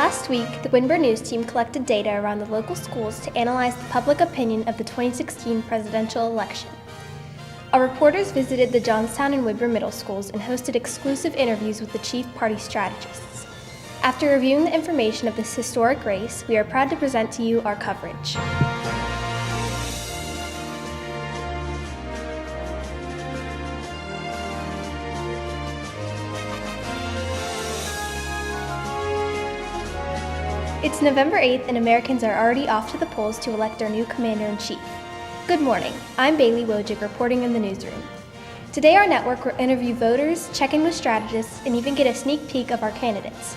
Last week, the Windber news team collected data around the local schools to analyze the public opinion of the 2016 presidential election. Our reporters visited the Johnstown and Windber middle schools and hosted exclusive interviews with the chief party strategists. After reviewing the information of this historic race, we are proud to present to you our coverage. It's November 8th and Americans are already off to the polls to elect our new commander-in-chief. Good morning, I'm Bailey Wojcik reporting in the newsroom. Today our network will interview voters, check in with strategists, and even get a sneak peek of our candidates.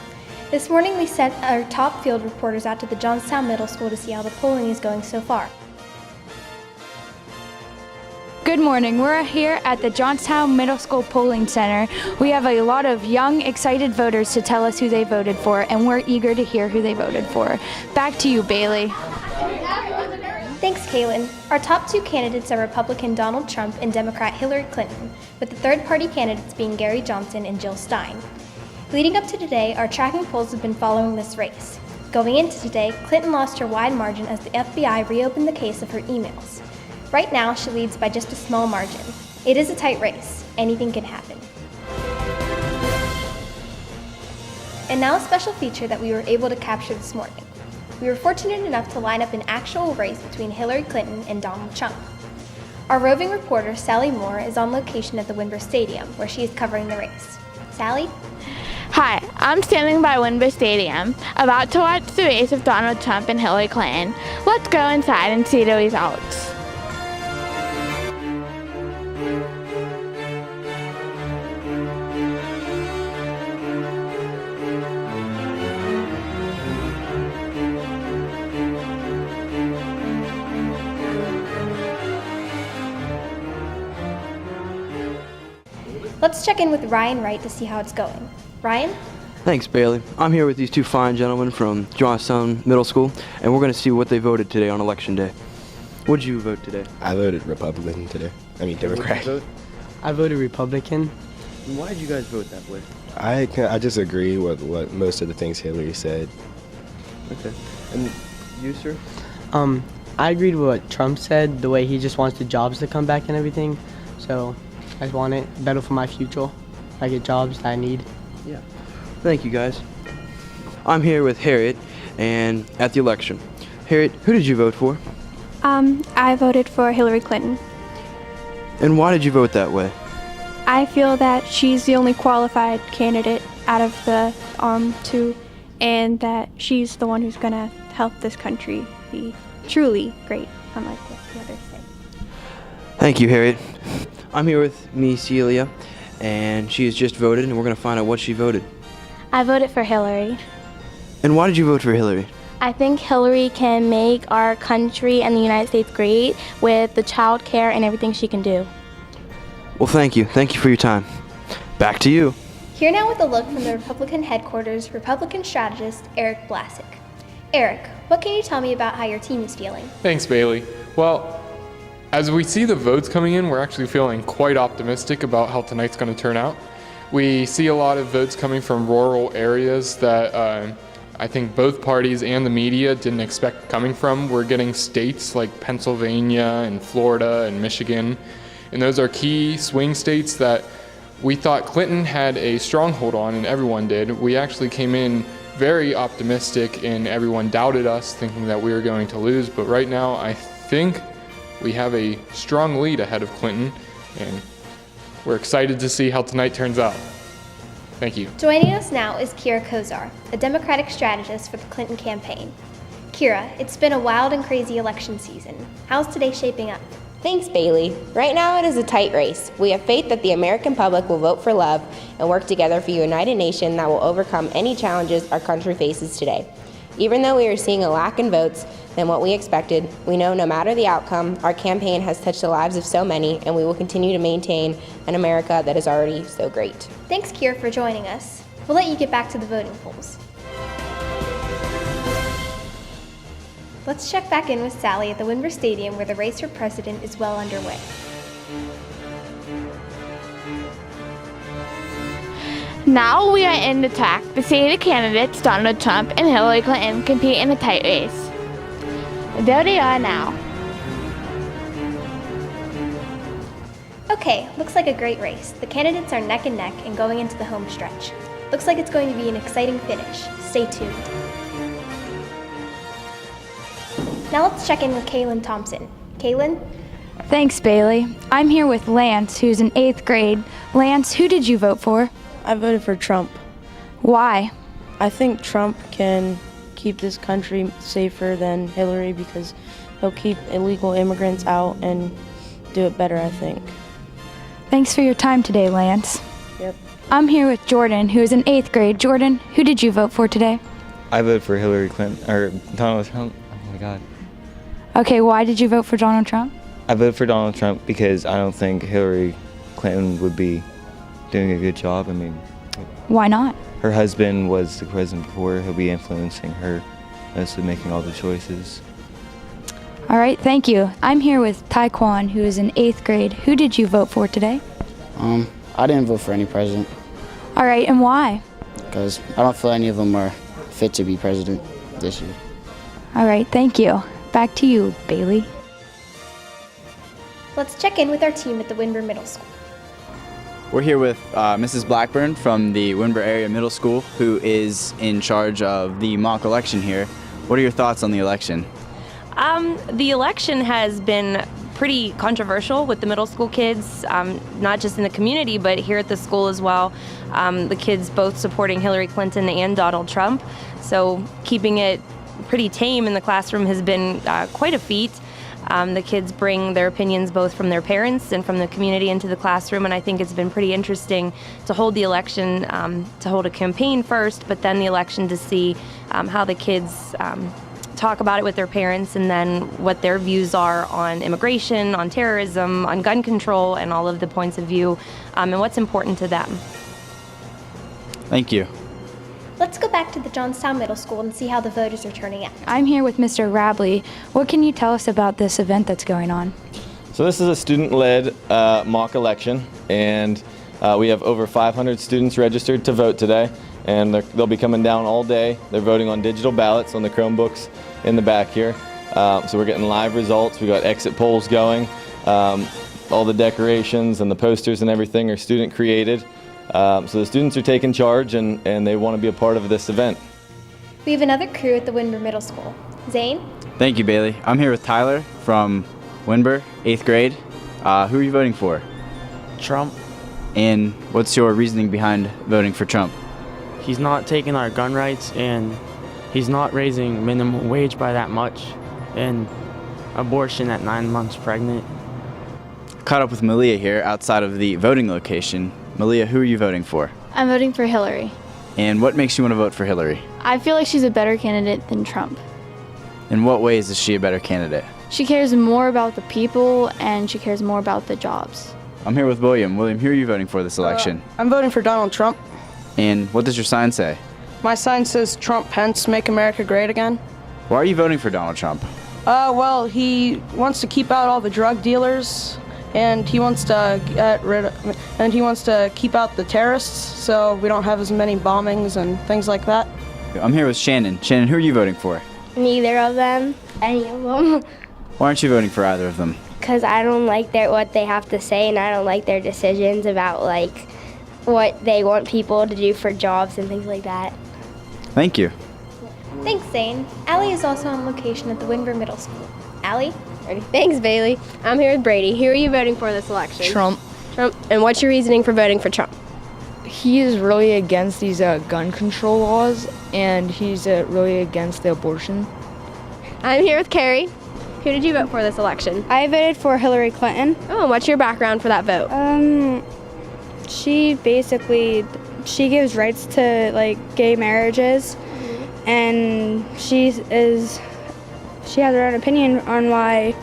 This morning we sent our top field reporters out to the Johnstown Middle School to see how the polling is going so far. Good morning. We're here at the Johnstown Middle School Polling Center. We have a lot of young, excited voters to tell us who they voted for, and we're eager to hear who they voted for. Back to you, Bailey. Thanks, Kaylin. Our top two candidates are Republican Donald Trump and Democrat Hillary Clinton, with the third-party candidates being Gary Johnson and Jill Stein. Leading up to today, our tracking polls have been following this race. Going into today, Clinton lost her wide margin as the FBI reopened the case of her emails. Right now, she leads by just a small margin. It is a tight race. Anything can happen. And now a special feature that we were able to capture this morning. We were fortunate enough to line up an actual race between Hillary Clinton and Donald Trump. Our roving reporter, Sally Moore, is on location at the Windber Stadium, where she is covering the race. Sally? Hi, I'm standing by Windber Stadium, about to watch the race of Donald Trump and Hillary Clinton. Let's go inside and see the results. Let's check in with Ryan Wright to see how it's going. Ryan? Thanks, Bailey. I'm here with these two fine gentlemen from Johnstown Middle School, and we're going to see what they voted today on Election Day. What did you vote today? I voted Republican today. Democrat. I voted Republican. And why did you guys vote that way? I just agree with what most of the things Hillary said. Okay. And you, sir? I agreed with what Trump said, the way he just wants the jobs to come back and everything. So I just want it better for my future. I get jobs that I need. Yeah. Thank you, guys. I'm here with Harriet, and at the election. Harriet, who did you vote for? I voted for Hillary Clinton. And why did you vote that way? I feel that she's the only qualified candidate out of the two, and that she's the one who's going to help this country be truly great, unlike what the others say. Thank you, Harriet. I'm here with Miss Celia, and she has just voted, and we're going to find out what she voted. I voted for Hillary. And why did you vote for Hillary? I think Hillary can make our country and the United States great with the child care and everything she can do. Well, thank you. Thank you for your time. Back to you. Here now with a look from the Republican headquarters, Republican strategist Eric Blasek. Eric, what can you tell me about how your team is feeling? Thanks, Bailey. Well, as we see the votes coming in, we're actually feeling quite optimistic about how tonight's going to turn out. We see a lot of votes coming from rural areas that I think both parties and the media didn't expect coming from. We're getting states like Pennsylvania and Florida and Michigan, and those are key swing states that we thought Clinton had a stronghold on, and everyone did. We actually came in very optimistic, and everyone doubted us, thinking that we were going to lose. But right now, I think we have a strong lead ahead of Clinton, and we're excited to see how tonight turns out. Thank you. Joining us now is Kira Kozar, a Democratic strategist for the Clinton campaign. Kira, it's been a wild and crazy election season. How's today shaping up? Thanks, Bailey. Right now it is a tight race. We have faith that the American public will vote for love and work together for a united nation that will overcome any challenges our country faces today. Even though we are seeing a lack in votes than what we expected, we know no matter the outcome, our campaign has touched the lives of so many, and we will continue to maintain an America that is already so great. Thanks, Kira, for joining us. We'll let you get back to the voting polls. Let's check back in with Sally at the Windber Stadium, where the race for president is well underway. Now we are in the track to see the candidates Donald Trump and Hillary Clinton compete in a tight race. There they are now. Okay, looks like a great race. The candidates are neck and neck and going into the home stretch. Looks like it's going to be an exciting finish. Stay tuned. Now let's check in with Kaylin Thompson. Kaylin? Thanks, Bailey. I'm here with Lance, who's in 8th grade. Lance, who did you vote for? I voted for Trump. Why? I think Trump can keep this country safer than Hillary because he'll keep illegal immigrants out and do it better, I think. Thanks for your time today, Lance. Yep. I'm here with Jordan, who is in 8th grade. Jordan, who did you vote for today? I voted for Hillary Clinton, or Donald Trump. Oh my God. Okay, why did you vote for Donald Trump? I voted for Donald Trump because I don't think Hillary Clinton would be doing a good job. I mean, Why not? her husband was the president before. He'll be influencing her as to making all the choices. All right, thank you. I'm here with Taekwon, who is in 8th grade. Who did you vote for today? I didn't vote for any president All right, and why? because I don't feel any of them are fit to be president this year. All right, thank you. Back to you, Bailey. Let's check in with our team at the Windber Middle School. We're here with Mrs. Blackburn from the Windber Area Middle School, who is in charge of the mock election here. What are your thoughts on the election? The election has been pretty controversial with the middle school kids, not just in the community, but here at the school as well. The kids both supporting Hillary Clinton and Donald Trump. So keeping it pretty tame in the classroom has been quite a feat. The kids bring their opinions both from their parents and from the community into the classroom, and I think it's been pretty interesting to hold the election, to hold a campaign first, but then the election to see how the kids talk about it with their parents, and then what their views are on immigration, on terrorism, on gun control, and all of the points of view, and what's important to them. Thank you. Let's go back to the Johnstown Middle School and see how the voters are turning out. I'm here with Mr. Rabley. What can you tell us about this event that's going on? So this is a student-led mock election, and we have over 500 students registered to vote today, and they'll be coming down all day. They're voting on digital ballots on the Chromebooks in the back here. So we're getting live results. We got exit polls going. All the decorations and the posters and everything are student created. So the students are taking charge, and they want to be a part of this event. We have another crew at the Windber Middle School. Zane? Thank you, Bailey. I'm here with Tyler from Windber, 8th grade. Who are you voting for? Trump. And what's your reasoning behind voting for Trump? He's not taking our gun rights, and he's not raising minimum wage by that much, and abortion at 9 months pregnant. Caught up with Malia here outside of the voting location. Malia, who are you voting for? I'm voting for Hillary. And what makes you want to vote for Hillary? I feel like she's a better candidate than Trump. In what ways is she a better candidate? She cares more about the people, and she cares more about the jobs. I'm here with William. William, who are you voting for this election? I'm voting for Donald Trump. And what does your sign say? My sign says Trump Pence, make America great again. Why are you voting for Donald Trump? Well, he wants to keep out all the drug dealers, and he wants to keep out the terrorists, so we don't have as many bombings and things like that. I'm here with Shannon. Shannon, who are you voting for? Neither of them. Any of them. Why aren't you voting for either of them? Because I don't like what they have to say, and I don't like their decisions about what they want people to do for jobs and things like that. Thank you. Thanks, Zane. Allie is also on location at the Windber Middle School. Allie? Thanks, Bailey. I'm here with Brady. Who are you voting for this election? Trump. Trump. And what's your reasoning for voting for Trump? He is really against these gun control laws, and he's really against the abortion. I'm here with Carrie. Who did you vote for this election? I voted for Hillary Clinton. Oh, and what's your background for that vote? She gives rights to gay marriages, and she has her own opinion on why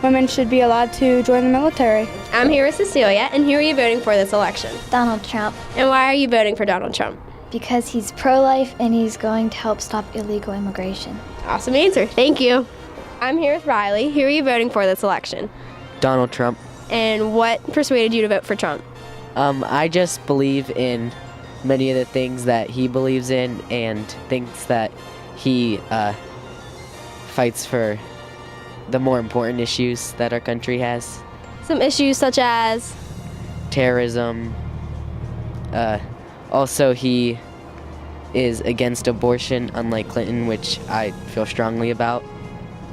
women should be allowed to join the military. I'm here with Cecilia, and who are you voting for this election? Donald Trump. And why are you voting for Donald Trump? Because he's pro-life and he's going to help stop illegal immigration. Awesome answer. Thank you. I'm here with Riley. Who are you voting for this election? Donald Trump. And what persuaded you to vote for Trump? I just believe in many of the things that he believes in and thinks that he fights for the more important issues that our country has. Some issues such as? Terrorism. Also, he is against abortion, unlike Clinton, which I feel strongly about.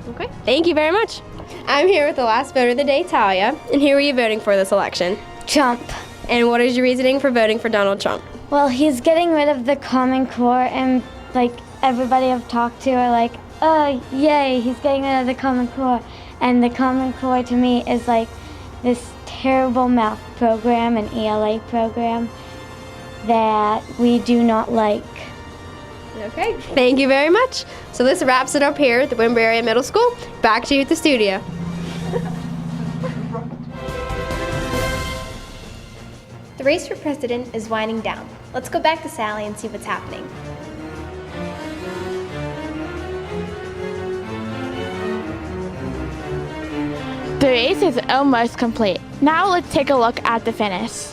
Okay, thank you very much. I'm here with the last voter of the day, Talia. And who are you voting for this election? Trump. And what is your reasoning for voting for Donald Trump? Well, he's getting rid of the Common Core, and like everybody I've talked to are like, oh, yay, he's getting rid of the Common Core. And the Common Core to me is like this terrible math program, an ELA program that we do not like. Okay, thank you very much. So this wraps it up here at the Windber Area Middle School. Back to you at the studio. The race for president is winding down. Let's go back to Sally and see what's happening. The race is almost complete. Now let's take a look at the finish.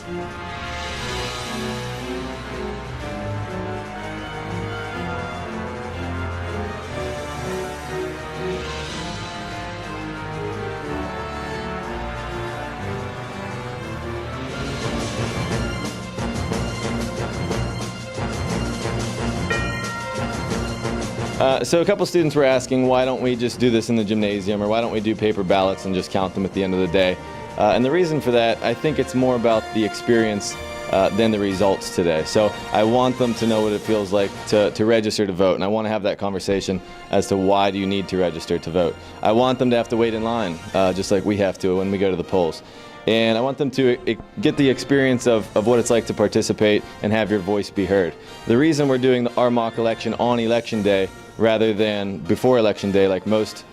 So a couple students were asking, why don't we just do this in the gymnasium, or why don't we do paper ballots and just count them at the end of the day? And the reason for that, I think it's more about the experience than the results today. So I want them to know what it feels like to register to vote, and I want to have that conversation as to why do you need to register to vote. I want them to have to wait in line, just like we have to when we go to the polls. And I want them to get the experience of what it's like to participate and have your voice be heard. The reason we're doing our mock election on Election Day rather than before Election Day like most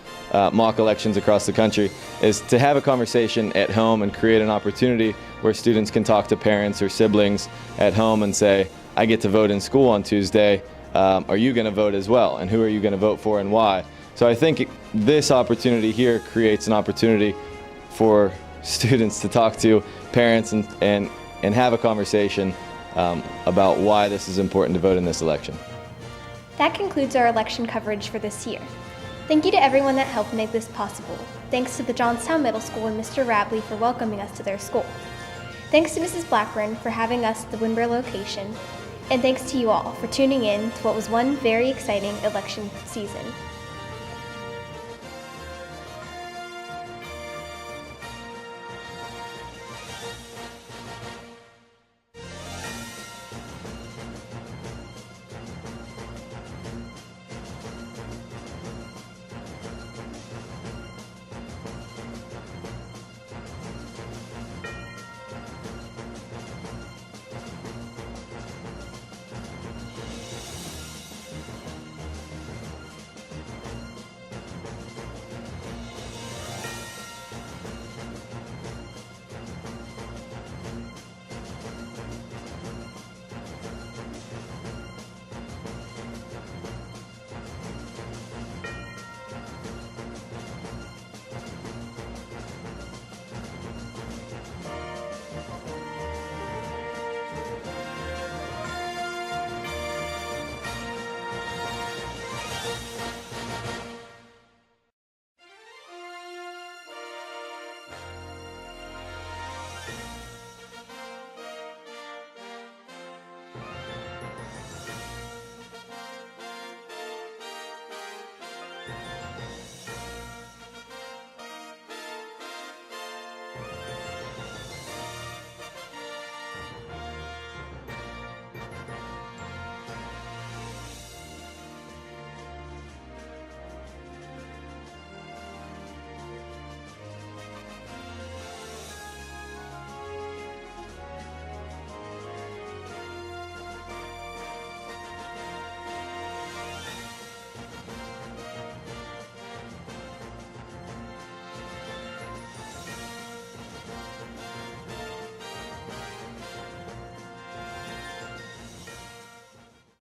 mock elections across the country is to have a conversation at home and create an opportunity where students can talk to parents or siblings at home and say, I get to vote in school on Tuesday, are you going to vote as well? And who are you going to vote for and why? So I think this opportunity here creates an opportunity for students to talk to parents and have a conversation about why this is important to vote in this election. That concludes our election coverage for this year. Thank you to everyone that helped make this possible. Thanks to the Johnstown Middle School and Mr. Rabley for welcoming us to their school. Thanks to Mrs. Blackburn for having us at the Windber location. And thanks to you all for tuning in to what was one very exciting election season.